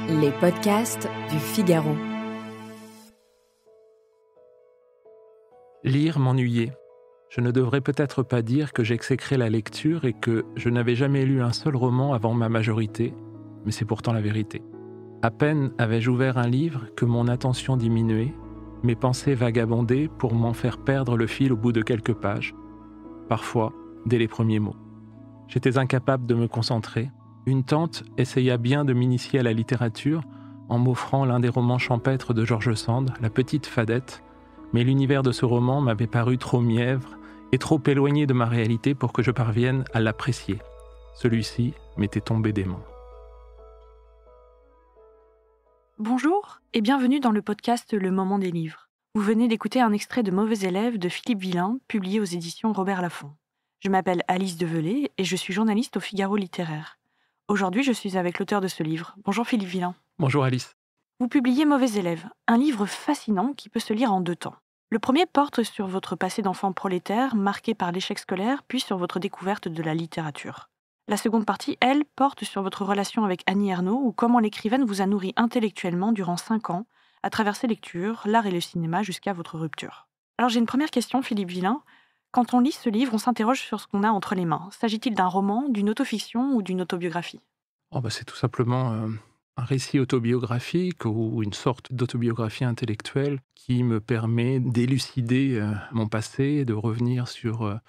Les podcasts du Figaro. Lire m'ennuyait. Je ne devrais peut-être pas dire que j'exécrais la lecture et que je n'avais jamais lu un seul roman avant ma majorité, mais c'est pourtant la vérité. À peine avais-je ouvert un livre que mon attention diminuait, mes pensées vagabondaient pour m'en faire perdre le fil au bout de quelques pages. Parfois, dès les premiers mots. J'étais incapable de me concentrer. Une tante essaya bien de m'initier à la littérature en m'offrant l'un des romans champêtres de George Sand, La Petite Fadette, mais l'univers de ce roman m'avait paru trop mièvre et trop éloigné de ma réalité pour que je parvienne à l'apprécier. Celui-ci m'était tombé des mains. Bonjour et bienvenue dans le podcast Le Moment des livres. Vous venez d'écouter un extrait de Mauvais élève de Philippe Villain, publié aux éditions Robert Laffont. Je m'appelle Alice Develay et je suis journaliste au Figaro littéraire. Aujourd'hui, je suis avec l'auteur de ce livre. Bonjour Philippe Villain. Bonjour Alice. Vous publiez Mauvais élève, un livre fascinant qui peut se lire en 2 temps. Le premier porte sur votre passé d'enfant prolétaire, marqué par l'échec scolaire, puis sur votre découverte de la littérature. La seconde partie, elle, porte sur votre relation avec Annie Ernaux, ou comment l'écrivaine vous a nourri intellectuellement durant 5 ans, à travers ses lectures, l'art et le cinéma, jusqu'à votre rupture. Alors j'ai une première question, Philippe Villain. Quand on lit ce livre, on s'interroge sur ce qu'on a entre les mains. S'agit-il d'un roman, d'une autofiction ou d'une autobiographie ? C'est tout simplement un récit autobiographique ou une sorte d'autobiographie intellectuelle qui me permet d'élucider mon passé, de revenir sur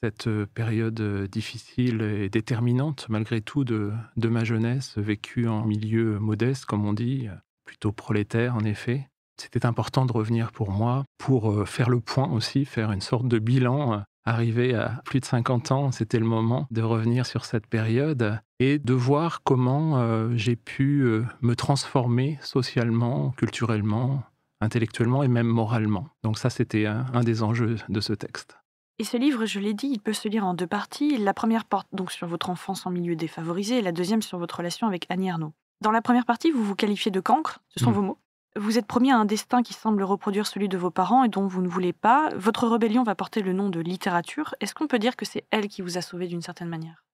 cette période difficile et déterminante, malgré tout, de ma jeunesse, vécue en milieu modeste, comme on dit, plutôt prolétaire en effet. C'était important de revenir pour moi, pour faire le point aussi, faire une sorte de bilan. Arrivé à plus de 50 ans, c'était le moment de revenir sur cette période et de voir comment j'ai pu me transformer socialement, culturellement, intellectuellement et même moralement. Donc ça, c'était un des enjeux de ce texte. Et ce livre, je l'ai dit, il peut se lire en 2 parties. La première porte donc sur votre enfance en milieu défavorisé et la deuxième sur votre relation avec Annie Ernaux. Dans la première partie, vous vous qualifiez de cancre, ce sont vos mots. Vous êtes promis à un destin qui semble reproduire celui de vos parents et dont vous ne voulez pas. Votre rébellion va porter le nom de littérature. Est-ce qu'on peut dire que c'est elle qui vous a sauvé d'une certaine manière ?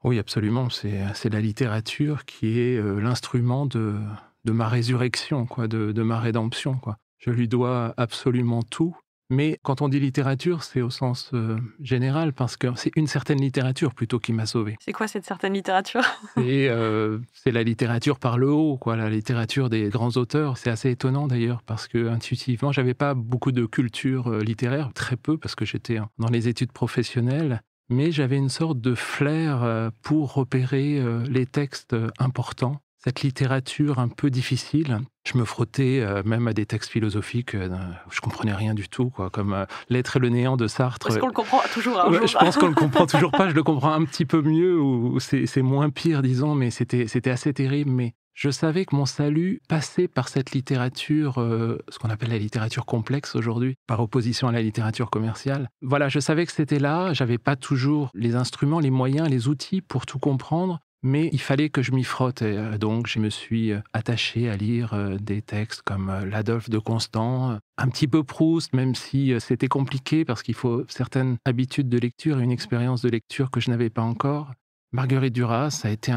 Oui, absolument. C'est la littérature qui est l'instrument de ma résurrection, de ma rédemption. Je lui dois absolument tout. Mais quand on dit littérature, c'est au sens général, parce que c'est une certaine littérature plutôt qui m'a sauvé. C'est quoi cette certaine littérature ? C'est la littérature par le haut, la littérature des grands auteurs. C'est assez étonnant d'ailleurs, parce que intuitivement, j'avais pas beaucoup de culture littéraire, très peu, parce que j'étais dans les études professionnelles. Mais j'avais une sorte de flair pour repérer les textes importants. Cette littérature un peu difficile, je me frottais même à des textes philosophiques où je comprenais rien du tout, comme L'être et le néant de Sartre. Est-ce qu'on le comprend toujours un jour ? Je pense qu'on le comprend toujours pas, je le comprends un petit peu mieux, ou c'est moins pire, disons, mais c'était assez terrible. Mais je savais que mon salut passait par cette littérature, ce qu'on appelle la littérature complexe aujourd'hui, par opposition à la littérature commerciale. Voilà, je savais que c'était là, j'avais pas toujours les instruments, les moyens, les outils pour tout comprendre. Mais il fallait que je m'y frotte, et donc je me suis attaché à lire des textes comme l'Adolphe de Constant, un petit peu Proust, même si c'était compliqué parce qu'il faut certaines habitudes de lecture et une expérience de lecture que je n'avais pas encore. Marguerite Duras, ça a été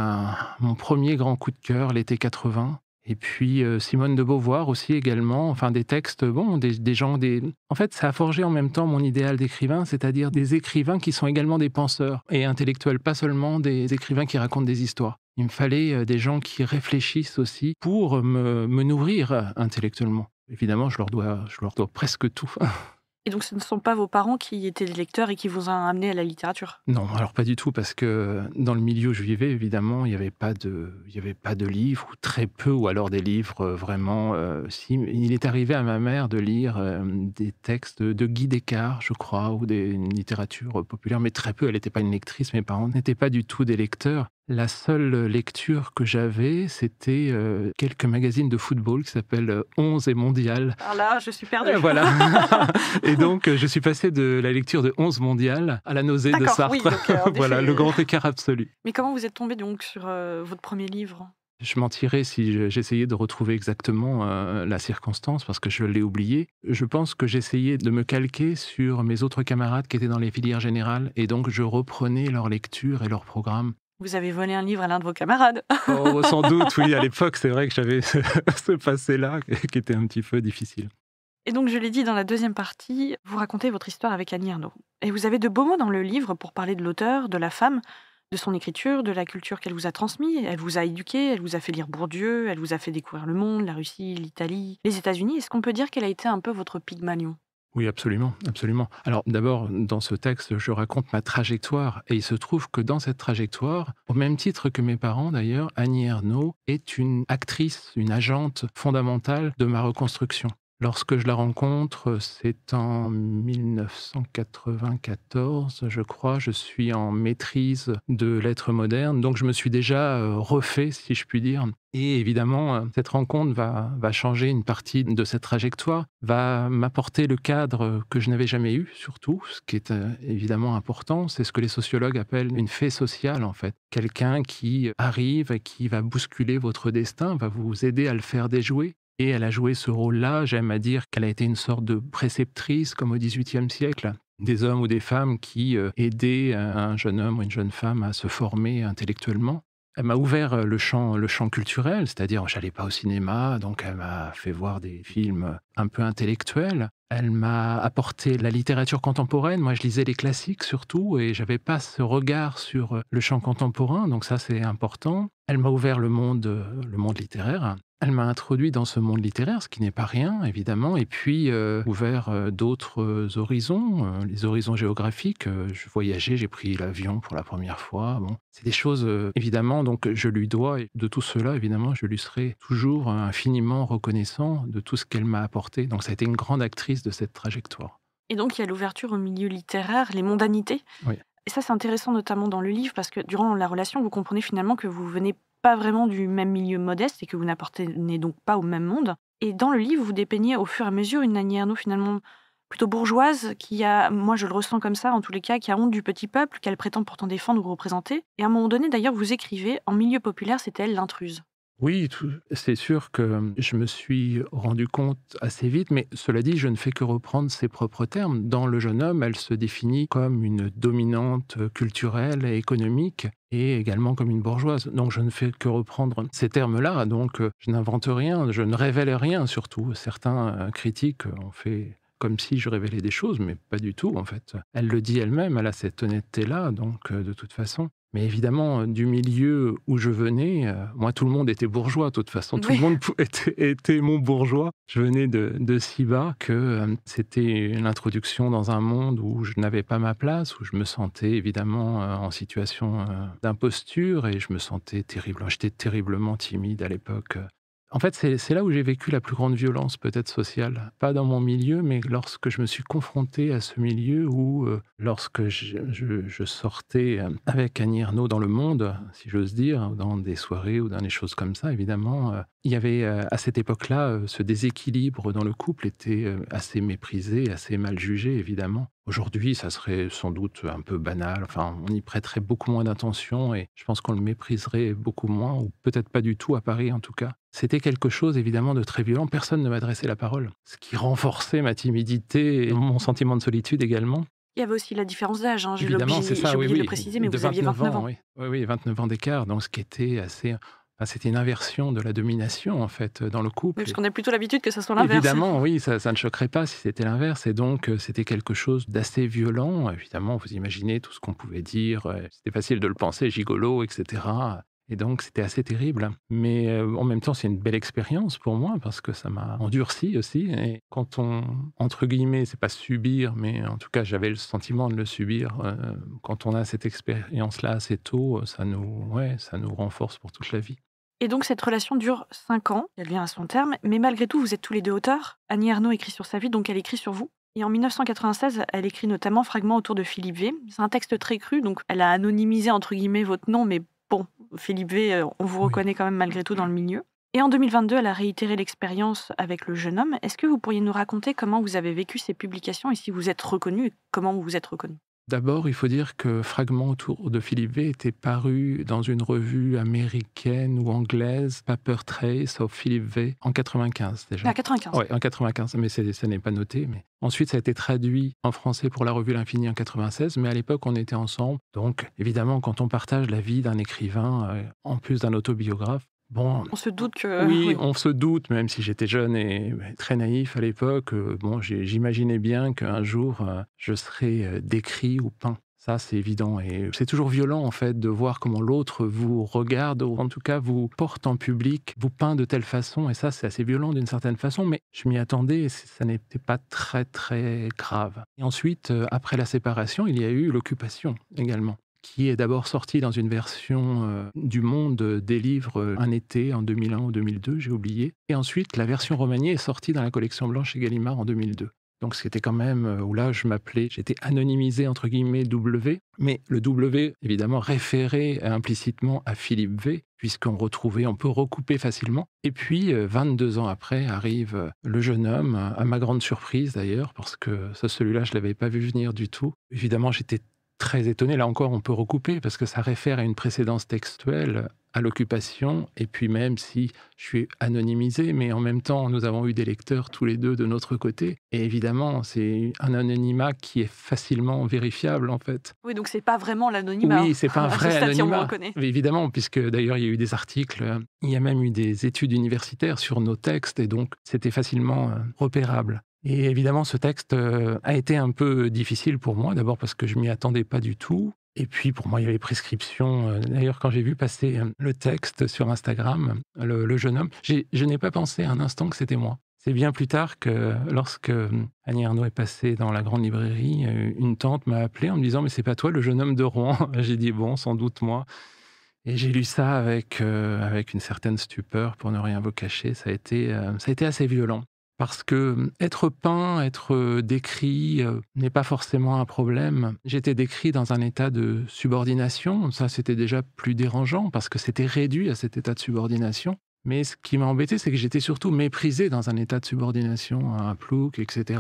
mon premier grand coup de cœur, l'été 80. Et puis Simone de Beauvoir aussi également, des textes, des gens... En fait, ça a forgé en même temps mon idéal d'écrivain, c'est-à-dire des écrivains qui sont également des penseurs et intellectuels, pas seulement des écrivains qui racontent des histoires. Il me fallait des gens qui réfléchissent aussi pour me nourrir intellectuellement. Évidemment, je leur dois presque tout. Et donc ce ne sont pas vos parents qui étaient des lecteurs et qui vous ont amené à la littérature ? Non, alors pas du tout, parce que dans le milieu où je vivais, évidemment, il n'y avait pas de livres, ou très peu, ou alors des livres vraiment... il est arrivé à ma mère de lire des textes de Guy Descartes, je crois, ou une littérature populaire, mais très peu. Elle n'était pas une lectrice, mes parents n'étaient pas du tout des lecteurs. La seule lecture que j'avais, c'était quelques magazines de football qui s'appellent 11 et Mondial. Alors là, je suis perdue. Voilà. Et donc, je suis passé de la lecture de 11 Mondial à la nausée de Sartre. Oui, donc, Voilà, le grand écart absolu. Mais comment vous êtes tombé donc sur votre premier livre ? Je mentirais si j'essayais de retrouver exactement la circonstance, parce que je l'ai oublié. Je pense que j'essayais de me calquer sur mes autres camarades qui étaient dans les filières générales, et donc je reprenais leur lecture et leur programme. Vous avez volé un livre à l'un de vos camarades. Oh, sans doute, oui, à l'époque, c'est vrai que j'avais ce passé-là qui était un petit peu difficile. Et donc, je l'ai dit dans la deuxième partie, vous racontez votre histoire avec Annie Ernaux. Et vous avez de beaux mots dans le livre pour parler de l'auteur, de la femme, de son écriture, de la culture qu'elle vous a transmise. Elle vous a éduqué, elle vous a fait lire Bourdieu, elle vous a fait découvrir le monde, la Russie, l'Italie, les États-Unis. Est-ce qu'on peut dire qu'elle a été un peu votre Pygmalion ? Oui, absolument, absolument. Alors d'abord, dans ce texte, je raconte ma trajectoire et il se trouve que dans cette trajectoire, au même titre que mes parents d'ailleurs, Annie Ernaux est une actrice, une agente fondamentale de ma reconstruction. Lorsque je la rencontre, c'est en 1994, je crois, je suis en maîtrise de lettres modernes, donc je me suis déjà refait, si je puis dire. Et évidemment, cette rencontre va changer une partie de cette trajectoire, va m'apporter le cadre que je n'avais jamais eu, surtout, ce qui est évidemment important, c'est ce que les sociologues appellent une fée sociale, en fait. Quelqu'un qui arrive et qui va bousculer votre destin, va vous aider à le faire déjouer. Et elle a joué ce rôle-là, j'aime à dire qu'elle a été une sorte de préceptrice, comme au XVIIIe siècle, des hommes ou des femmes qui aidaient un jeune homme ou une jeune femme à se former intellectuellement. Elle m'a ouvert le champ culturel, c'est-à-dire je n'allais pas au cinéma, donc elle m'a fait voir des films un peu intellectuels. Elle m'a apporté la littérature contemporaine. Moi, je lisais les classiques surtout, et j'avais pas ce regard sur le champ contemporain, donc ça, c'est important. Elle m'a ouvert le monde littéraire. Elle m'a introduit dans ce monde littéraire, ce qui n'est pas rien, évidemment, et puis ouvert d'autres horizons, les horizons géographiques. Je voyageais, j'ai pris l'avion pour la première fois. Bon, c'est des choses, évidemment, donc je lui dois, et de tout cela, évidemment, je lui serai toujours infiniment reconnaissant de tout ce qu'elle m'a apporté. Donc ça a été une grande actrice de cette trajectoire. Et donc, il y a l'ouverture au milieu littéraire, les mondanités. Oui. Et ça, c'est intéressant, notamment dans le livre, parce que durant la relation, vous comprenez finalement que vous venez pas vraiment du même milieu modeste et que vous n'appartenez donc pas au même monde. Et dans le livre, vous dépeignez au fur et à mesure une Annie Ernaux finalement plutôt bourgeoise, qui a, moi je le ressens comme ça en tous les cas, qui a honte du petit peuple, qu'elle prétend pourtant défendre ou représenter. Et à un moment donné, d'ailleurs, vous écrivez, en milieu populaire, c'était elle l'intruse. Oui, c'est sûr que je me suis rendu compte assez vite, mais cela dit, je ne fais que reprendre ses propres termes. Dans Le jeune homme, elle se définit comme une dominante culturelle et économique, et également comme une bourgeoise. Donc je ne fais que reprendre ces termes-là, donc je n'invente rien, je ne révèle rien surtout. Certains critiques ont fait comme si je révélais des choses, mais pas du tout en fait. Elle le dit elle-même, elle a cette honnêteté-là, donc de toute façon. Mais évidemment, du milieu où je venais, moi, tout le monde était bourgeois, de toute façon. Tout le monde était mon bourgeois. Je venais de si bas que c'était l'introduction dans un monde où je n'avais pas ma place, où je me sentais évidemment en situation d'imposture et je me sentais terrible. J'étais terriblement timide à l'époque. En fait, c'est là où j'ai vécu la plus grande violence peut-être sociale. Pas dans mon milieu, mais lorsque je me suis confronté à ce milieu où, lorsque je sortais avec Annie Ernaux dans le monde, si j'ose dire, dans des soirées ou dans des choses comme ça, évidemment, il y avait à cette époque-là, ce déséquilibre dans le couple était assez méprisé, assez mal jugé, évidemment. Aujourd'hui, ça serait sans doute un peu banal, enfin, on y prêterait beaucoup moins d'attention et je pense qu'on le mépriserait beaucoup moins, ou peut-être pas du tout à Paris en tout cas. C'était quelque chose évidemment de très violent, personne ne m'adressait la parole, ce qui renforçait ma timidité et mon sentiment de solitude également. Il y avait aussi la différence d'âge, hein, j'ai Évidemment, c'est ça, oublié oui, de le préciser, mais de vous aviez 29 ans. oui. Oui, 29 ans d'écart, donc ce qui était assez... Enfin, c'était une inversion de la domination, en fait, dans le Oui, couple. parce qu'on a plutôt l'habitude que ça soit l'inverse. Évidemment, oui, ça ne choquerait pas si c'était l'inverse. Et donc, c'était quelque chose d'assez violent. Évidemment, vous imaginez tout ce qu'on pouvait dire. C'était facile de le penser, gigolo, etc. Et donc, c'était assez terrible. Mais en même temps, c'est une belle expérience pour moi parce que ça m'a endurci aussi. Et quand on, entre guillemets, c'est pas subir, mais en tout cas, j'avais le sentiment de le subir. Quand on a cette expérience-là assez tôt, ça nous renforce pour toute la vie. Et donc cette relation dure 5 ans, elle vient à son terme, mais malgré tout, vous êtes tous les deux auteurs. Annie Ernaux écrit sur sa vie, donc elle écrit sur vous. Et en 1996, elle écrit notamment Fragments autour de Philippe V. C'est un texte très cru, donc elle a anonymisé entre guillemets votre nom, mais bon, Philippe V, on vous reconnaît quand même malgré tout dans le milieu. Et en 2022, elle a réitéré l'expérience avec Le jeune homme. Est-ce que vous pourriez nous raconter comment vous avez vécu ces publications et si vous êtes reconnu et comment vous vous êtes reconnu ? D'abord, il faut dire que Fragments autour de Philippe V était paru dans une revue américaine ou anglaise, Paper Trace of Philippe V, en 95 déjà. À 95. Oui, en 95, mais ça n'est pas noté. Mais ensuite, ça a été traduit en français pour la revue L'Infini en 96, mais à l'époque, on était ensemble. Donc, évidemment, quand on partage la vie d'un écrivain, en plus d'un autobiographe, bon, On se doute que... oui, on se doute, même si j'étais jeune et très naïf à l'époque, bon, j'imaginais bien qu'un jour, je serais décrit ou peint. Ça, c'est évident. Et c'est toujours violent, en fait, de voir comment l'autre vous regarde, ou en tout cas vous porte en public, vous peint de telle façon. Et ça, c'est assez violent d'une certaine façon, mais je m'y attendais et ça n'était pas très, très grave. Et ensuite, après la séparation, il y a eu l'occupation également, qui est d'abord sorti dans une version du Monde des livres un été en 2001 ou 2002, j'ai oublié. Et ensuite, la version remaniée est sortie dans la collection blanche et Gallimard en 2002. Donc c'était quand même où là j'étais anonymisé entre guillemets W, mais le W évidemment référé implicitement à Philippe V, puisqu'on peut recouper facilement. Et puis 22 ans après arrive Le Jeune Homme, à ma grande surprise d'ailleurs, parce que celui-là je ne l'avais pas vu venir du tout. Évidemment j'étais très étonné, là encore on peut recouper, parce que ça réfère à une précédence textuelle, à l'occupation, et puis même si je suis anonymisé, mais en même temps nous avons eu des lecteurs tous les deux de notre côté, et évidemment c'est un anonymat qui est facilement vérifiable en fait. Oui, donc c'est pas vraiment l'anonymat. Oui, c'est pas un À ce vrai stade, si on me anonymat, reconnaît. évidemment, puisque d'ailleurs il y a eu des articles, il y a même eu des études universitaires sur nos textes, et donc c'était facilement repérable. Et évidemment, ce texte a été un peu difficile pour moi, d'abord parce que je m'y attendais pas du tout. Et puis, pour moi, il y avait prescription. D'ailleurs, quand j'ai vu passer le texte sur Instagram, le jeune homme, je n'ai pas pensé un instant que c'était moi. C'est bien plus tard que, lorsque Annie Ernaux est passée dans la grande librairie, une tante m'a appelé en me disant « Mais c'est pas toi, le jeune homme de Rouen ?» J'ai dit « Bon, sans doute moi ». Et j'ai lu ça avec une certaine stupeur, pour ne rien vous cacher. Ça a été assez violent. Parce que être peint, être décrit n'est pas forcément un problème. J'étais décrit dans un état de subordination. Ça, c'était déjà plus dérangeant parce que c'était réduit à cet état de subordination. Mais ce qui m'a embêté, c'est que j'étais surtout méprisé dans un état de subordination, à Plouc, etc.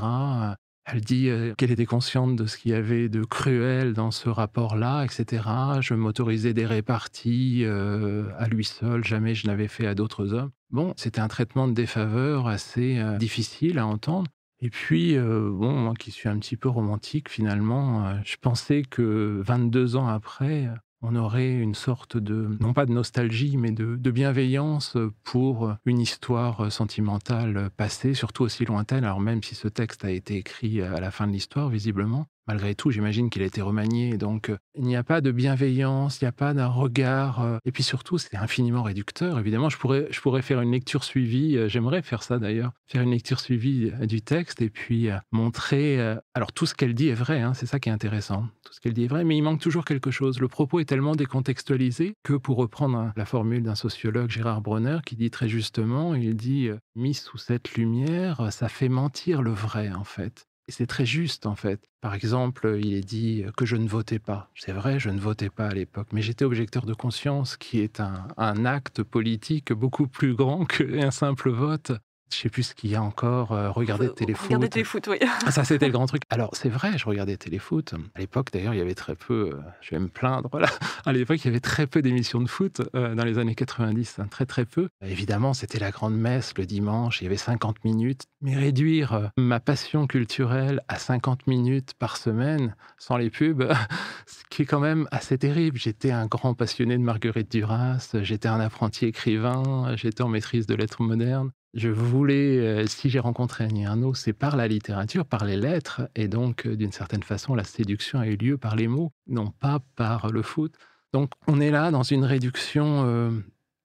Elle dit qu'elle était consciente de ce qu'il y avait de cruel dans ce rapport-là, etc. Je m'autorisais des réparties à lui seul, jamais je n'avais fait à d'autres hommes. Bon, c'était un traitement de défaveur assez difficile à entendre. Et puis, bon, moi qui suis un petit peu romantique, finalement, je pensais que 22 ans après, on aurait une sorte de, non pas de nostalgie, mais de bienveillance pour une histoire sentimentale passée, surtout aussi lointaine. Alors même si ce texte a été écrit à la fin de l'histoire, visiblement, malgré tout, j'imagine qu'il a été remanié. Donc, il n'y a pas de bienveillance, il n'y a pas d'un regard. Et puis surtout, c'est infiniment réducteur. Évidemment, je pourrais faire une lecture suivie. J'aimerais faire ça d'ailleurs. Faire une lecture suivie du texte et puis montrer... alors, tout ce qu'elle dit est vrai, hein, c'est ça qui est intéressant. Tout ce qu'elle dit est vrai, mais il manque toujours quelque chose. Le propos est tellement décontextualisé que, pour reprendre la formule d'un sociologue, Gérard Bronner, qui dit très justement, il dit « mis sous cette lumière, ça fait mentir le vrai, en fait ». Et c'est très juste, en fait. Par exemple, il est dit que je ne votais pas. C'est vrai, je ne votais pas à l'époque, mais j'étais objecteur de conscience, qui est un acte politique beaucoup plus grand qu'un simple vote. Je ne sais plus ce qu'il y a encore, regarder Téléfoot. Regarder Téléfoot, oui. Ça, c'était le grand truc. Alors, c'est vrai, je regardais Téléfoot. À l'époque, d'ailleurs, il y avait très peu, je vais me plaindre, voilà. À l'époque, il y avait très peu d'émissions de foot, dans les années 90, hein, très très peu. Évidemment, c'était la grande messe le dimanche, il y avait 50 minutes. Mais réduire ma passion culturelle à 50 minutes par semaine, sans les pubs, ce qui est quand même assez terrible. J'étais un grand passionné de Marguerite Duras, j'étais un apprenti écrivain, j'étais en maîtrise de lettres modernes. Je voulais, si j'ai rencontré Annie Ernaux, c'est par la littérature, par les lettres, et donc d'une certaine façon, la séduction a eu lieu par les mots, non pas par le foot. Donc on est là dans une réduction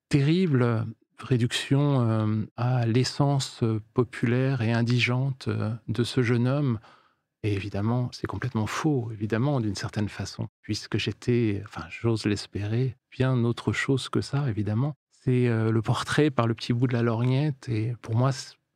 terrible, réduction à l'essence populaire et indigente de ce jeune homme. Et évidemment, c'est complètement faux, évidemment, d'une certaine façon, puisque j'étais, enfin j'ose l'espérer, bien autre chose que ça, évidemment. C'est le portrait par le petit bout de la lorgnette, et pour moi,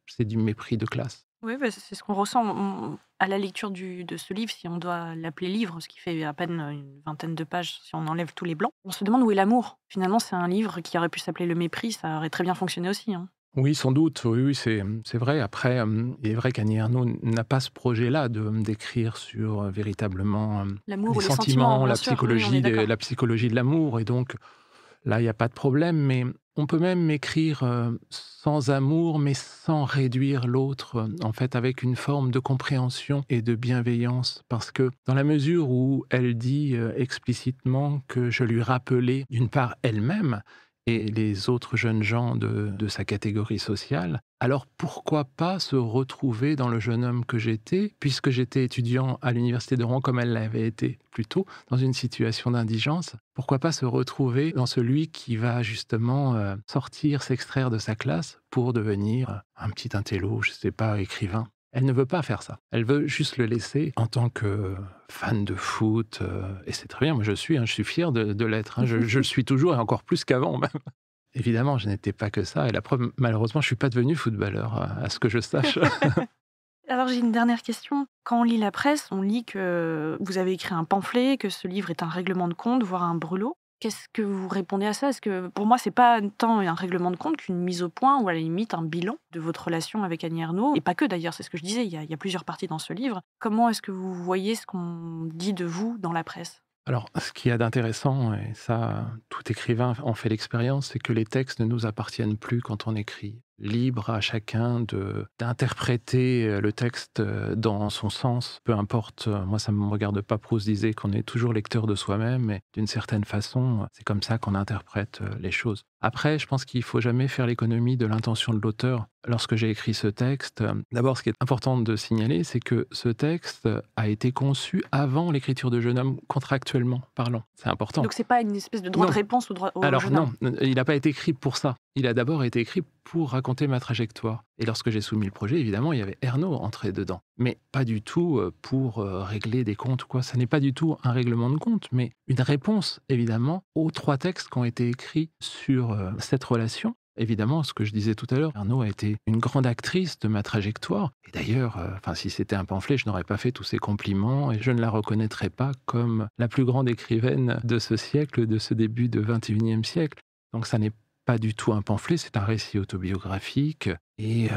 c'est du mépris de classe. Oui, bah, c'est ce qu'on ressent à la lecture de ce livre, si on doit l'appeler livre, ce qui fait à peine une vingtaine de pages si on enlève tous les blancs. On se demande où est l'amour. Finalement, c'est un livre qui aurait pu s'appeler Le Mépris, ça aurait très bien fonctionné aussi, hein. Oui, sans doute, oui, c'est vrai. Après, il est vrai qu'Annie Ernaux n'a pas ce projet-là d'écrire sur véritablement L'amour les ou les sentiments, sentiments, bien sûr, oui, on est d'accord. la psychologie de l'amour. Et donc, là, il y a pas de problème. Mais on peut même écrire sans amour, mais sans réduire l'autre, en fait, avec une forme de compréhension et de bienveillance. Parce que dans la mesure où elle dit explicitement que je lui rappelais, d'une part, elle-même, et les autres jeunes gens de sa catégorie sociale, alors pourquoi pas se retrouver dans le jeune homme que j'étais, puisque j'étais étudiant à l'université de Rouen comme elle l'avait été plus tôt, dans une situation d'indigence, pourquoi pas se retrouver dans celui qui va justement sortir, s'extraire de sa classe pour devenir un petit intello, je sais pas, écrivain. Elle ne veut pas faire ça. Elle veut juste le laisser en tant que fan de foot. Et c'est très bien, moi je suis fier de l'être. Je le suis toujours et encore plus qu'avant même. Évidemment, je n'étais pas que ça. Et la preuve, malheureusement, je ne suis pas devenu footballeur, à ce que je sache. Alors j'ai une dernière question. Quand on lit la presse, on lit que vous avez écrit un pamphlet, que ce livre est un règlement de compte, voire un brûlot. Qu'est-ce que vous répondez à ça? Est-ce que pour moi, c'est pas tant un règlement de compte qu'une mise au point ou à la limite un bilan de votre relation avec Annie Ernaux? Et pas que d'ailleurs, c'est ce que je disais, il y a plusieurs parties dans ce livre. Comment est-ce que vous voyez ce qu'on dit de vous dans la presse? Alors, ce qu'il y a d'intéressant, et ça, tout écrivain en fait l'expérience, c'est que les textes ne nous appartiennent plus quand on écrit. Libre à chacun d'interpréter le texte dans son sens, peu importe. Moi, ça ne me regarde pas. Proust disait qu'on est toujours lecteur de soi-même, et d'une certaine façon, c'est comme ça qu'on interprète les choses. Après, je pense qu'il ne faut jamais faire l'économie de l'intention de l'auteur. Lorsque j'ai écrit ce texte, d'abord, ce qui est important de signaler, c'est que ce texte a été conçu avant l'écriture de Jeune homme, contractuellement parlant. C'est important. Donc c'est pas une espèce de droit Non. de réponse au droit au Alors jeune homme. non, il n'a pas été écrit pour ça. Il a d'abord été écrit pour raconter ma trajectoire. Et lorsque j'ai soumis le projet, évidemment, il y avait Ernaux entré dedans. Mais pas du tout pour régler des comptes ou quoi. Ça n'est pas du tout un règlement de compte, mais une réponse, évidemment, aux 3 textes qui ont été écrits sur cette relation. Évidemment, ce que je disais tout à l'heure, Ernaux a été une grande actrice de ma trajectoire. Et d'ailleurs, si c'était un pamphlet, je n'aurais pas fait tous ces compliments et je ne la reconnaîtrais pas comme la plus grande écrivaine de ce siècle, de ce début de 21e siècle. Donc ça n'est pas du tout un pamphlet, c'est un récit autobiographique. Et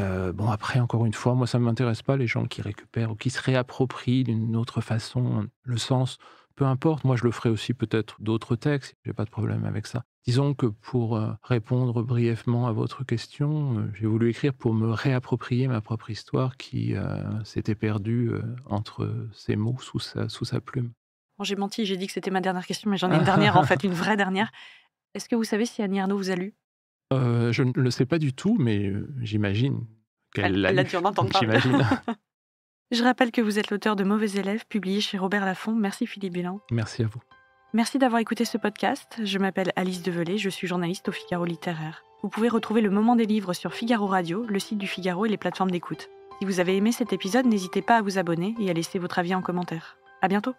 après, encore une fois, moi, ça ne m'intéresse pas les gens qui récupèrent ou qui se réapproprient d'une autre façon le sens. Peu importe, moi je le ferai aussi peut-être d'autres textes, j'ai pas de problème avec ça. Disons que pour répondre brièvement à votre question, j'ai voulu écrire pour me réapproprier ma propre histoire qui s'était perdue entre ses mots sous sa plume. Bon, j'ai menti, j'ai dit que c'était ma dernière question, mais j'en ai une dernière en fait, une vraie dernière. Est-ce que vous savez si Annie Ernaux vous a lu? Je ne le sais pas du tout, mais j'imagine qu'elle l'a Elle a lu. dû en entendre parler. J'imagine. Je rappelle que vous êtes l'auteur de Mauvais élèves, publié chez Robert Laffont. Merci Philippe Bilan. Merci à vous. Merci d'avoir écouté ce podcast. Je m'appelle Alice Develay, je suis journaliste au Figaro Littéraire. Vous pouvez retrouver le moment des livres sur Figaro Radio, le site du Figaro et les plateformes d'écoute. Si vous avez aimé cet épisode, n'hésitez pas à vous abonner et à laisser votre avis en commentaire. À bientôt.